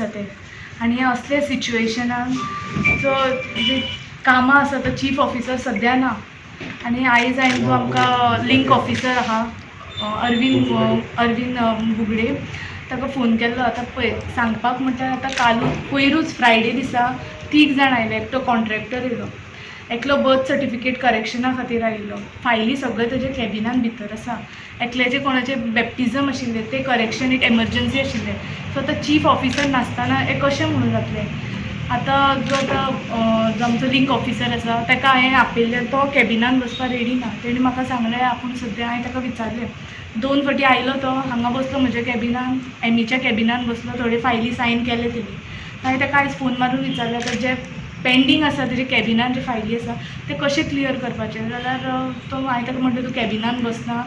आसा ते आनी हे असले सिच्युएशनान जो जी कामां आसा तो चीफ ऑफिसर सद्या ना आनी आयज हांवें जो आमकां लिंक ऑफिसर आहा अरविंद बुगडे ताका फोन केल्लो. आतां पळय सांगपाक म्हटल्यार आतां पयरूच फ्रायडे दिसा 3 जाण आयले. एकटो कॉन्ट्रॅक्टर येयलो, एकलो बर्थ सर्टिफिकेट करेक्शना खातीर आयिल्लो. फायली सगळे तेजे कॅबिनान भितर आसा. एकल्याचे कोणाचे बॅप्टिजम आशिल्ले ते करेक्शन एक एमर्जन्सी आशिल्ले. सो आतां चीफ ऑफिसर नासतना हें कशें म्हणून जातलें. आतां जो आमचो लिंक ऑफिसर आसा ताका हांवें आपयल्लें, तो कॅबिनान बसपाक रेडी ना. तेणी म्हाका सांगलें आपूण सद्या, हांवें ताका विचारलें 2 फावटी आयलो तो हांगा बसलो म्हज्या कॅबिनान, एमीच्या कॅबिनान बसलो, थोड्यो फायली सायन केले तेणी. हांवें ताका आयज फोन मारून विचारलें आतां जे पेंडींग आसा तेजे कॅबिनान जे फायली आसा ते कशें क्लियर करपाचे. जाल्यार हांवें ताका म्हणलें तूं कॅबिनान बसना,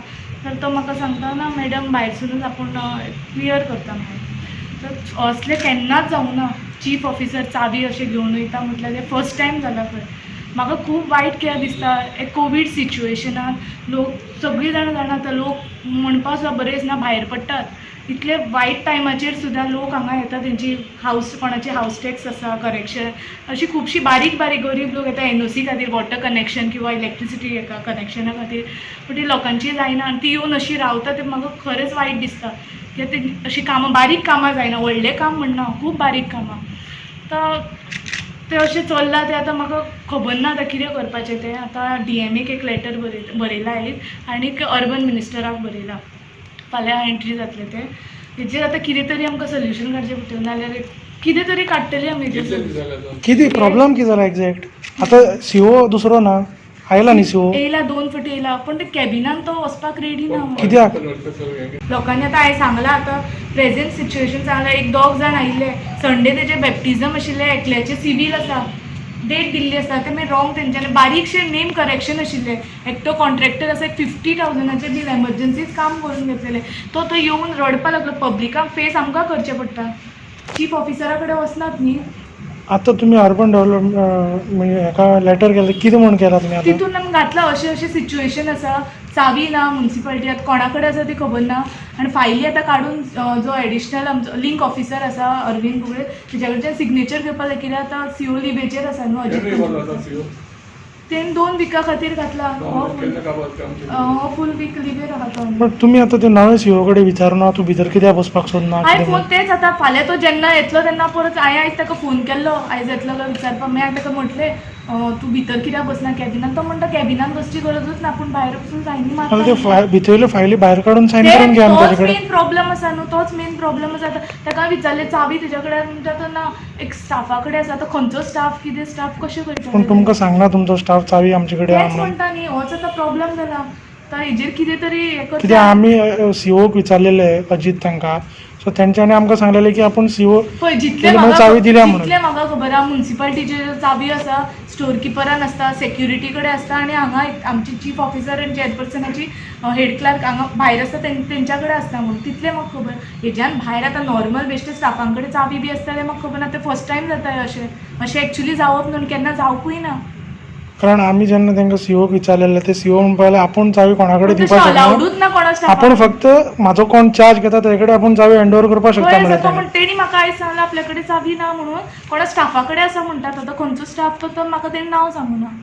तर तो म्हाका सांगता ना मॅडम भायरसुनूच आपूण क्लियर करता म्हणून. तर असलें केन्नाच जावं ना. चीफ ऑफिसर चावी अशें घेवन वयता म्हटल्यार तें फर्स्ट टायम जालां खंय. म्हाका खूब वायट कित्याक दिसता हे कोवीड सिच्युएशनान लोक सगळीं जाणां जाणा आतां लोक म्हणपा सुद्दां बरें दिसना, भायर पडटात. इतले वायट टायमाचेर सुद्दां लोक हांगा येता, तेंची कोणाची हावस टॅक्स आसा करेक्शन, अशी खुबशी बारीक बारीक गरीब लोक येता NOC खातीर, वॉटर कनेक्शन किंवा इलेक्ट्रिसिटी हेका कनेक्शना खातीर. पूण ती लोकांची जायना आनी ती येवन अशी रावता. ते म्हाका खरेंच वायट दिसता कित्याक ती अशी कामां बारीक कामां जायना, व्हडलें काम म्हणना, खूब बारीक कामां. तर तें अशें चल्लां तें आतां म्हाका खबर ना आतां कितें करपाचें तें. आतां DMAक एक लेटर बरयला आयज आनीक अर्बन मिनिस्टराक बरयला. फाल्यां एंट्री जातलें तें. हेजेर आतां कितें तरी आमकां सोल्युशन काडचें पडटलें, नाल्यार कितें तरी काडटलीं आमी हेजेर. कितें प्रॉब्लेम कितें जाला एग्जॅक्ट. आतां CO दुसरो ना आयला न्ही CO. येयला 2 फावटी येयला, पूण ते कॅबिनान तो वचपाक रेडी ना. कित्याक लोकांनी आतां हांवें सांगलां, आतां प्रेझेंट सिच्युएशन सांगलां. एक 2 जाण आयिल्ले, संडे तेजे बॅप्टिजम आशिल्ले, एकल्याचे सिवील आसा, डेट दिल्ली आसा, ते मागीर रॉंग तेंच्यांनी बारीकशे नेम करेक्शन आशिल्ले. एकटो कॉन्ट्रॅक्टर आसा, एक 50,000 बील एमर्जन्सीच काम करून घेतलेले. तो येवन रडपाक लागलो. पब्लिकाक फेस आमकां करचें पडटा, चीफ ऑफिसरा कडेन वचनात न्ही. आतां तुमी अर्बन डेव्हलपमेंट म्हणजे हेका लेटर केलें, कितें म्हूण केलां तुमी आतां. तितून आमी घातला अशें सिच्युएशन आसा, चावी ना मुन्सिपालिटी, आतां कोणा कडेन आसा ती खबर ना. आनी फायली आतां काडून जो एडिशनल आमचो लिंक ऑफिसर आसा अरविंद बुगडे, तेजे कडच्यान सिग्नेचर घेवपाक जाय. कित्याक आतां CO लिवेचेर आसा न्हू. तेणें 2 विका खातीर घातला. हो फूल वीक लिवेर आहा तो. बट तुमी आतां ते नवे CO कडेन विचारना तूं भितर कित्याक बसपाक सोदना. हांवें फोन तेच आतां फाल्यां तो जेन्ना येतलो तेन्ना परत हांवें आयज ताका फोन केल्लो, आयज येतलो काय विचारपाक. मागीर हांवें ताका म्हटलें तूं भितर कित्याक बसना कॅबिनान. तो म्हणटा कॅबिनान बसची गरजूच ना, पूण भायर वचून सायनी जाल्यार ते मारता. भितरल्यो फायली भायर काडून सायन करून घे आनी ताजे तोच कडेन. मेन प्रॉब्लम आसा न्हू, तोच मेन प्रॉब्लम आसा. ताका विचारलें चावी तुज्या कडेन, म्हणटा तो ना, एक स्टाफा कडेन आसा. तो खंयचो स्टाफ, कितें स्टाफ, कशें करता. पूण तुमकां सांगना तुमचो स्टाफ चावी आमचे कडेन आहा तेच म्हणून. म्हणटा न्ही, होच आतां प्रॉब्लम जाला. तर हेजेर कितें तरी हें करता. कित्याक आमी COक विचारलेले अजीत तांकां, सो तेंच्यांनी आमकां सांगलेलें की आपूण CO पळय चावी दिल्या म्हणून. जितलें म्हाका खबर आहा मुन्सिपालिटीच्यो ज्यो चावी आसा स्टोर किपरान आसता, सेक्युरिटी कडेन आसता, आनी हांगा आमची चीफ ऑफिसर आनी चेअरपर्सनाची हेड क्लार्क हांगा भायर आसता तेंच्या कडेन आसता म्हणून. तितलें म्हाका खबर. हेज्यान भायर आतां नॉर्मल बेश्टे स्टाफां कडेन चावी बी आसता तें म्हाका खबर ना. तें फर्स्ट टायम जाता अशें एक्चुली जावप न्हू, केन्ना जावपूय ना. कारण आमी जेन्ना तांकां COक विचारलेलें ते CO म्हणपाक लागले आपूण चावी कोणा कडेन तशें दिवपाक अलाउडूच शकना, ना कोणा आपूण फक्त म्हाजो कोण चार्ज घेता तेजे कडेन आपूण चावी हँड ओवर करपाक शकता हय म्हणलें जाता. ताणें. पूण तेणी म्हाका आयज सांगलां आपल्या कडेन चावी ना म्हणून. कोणा स्टाफा कडेन आसा म्हणटा तो. खंयचो स्टाफ तो म्हाका तेणी नांव सांगूना.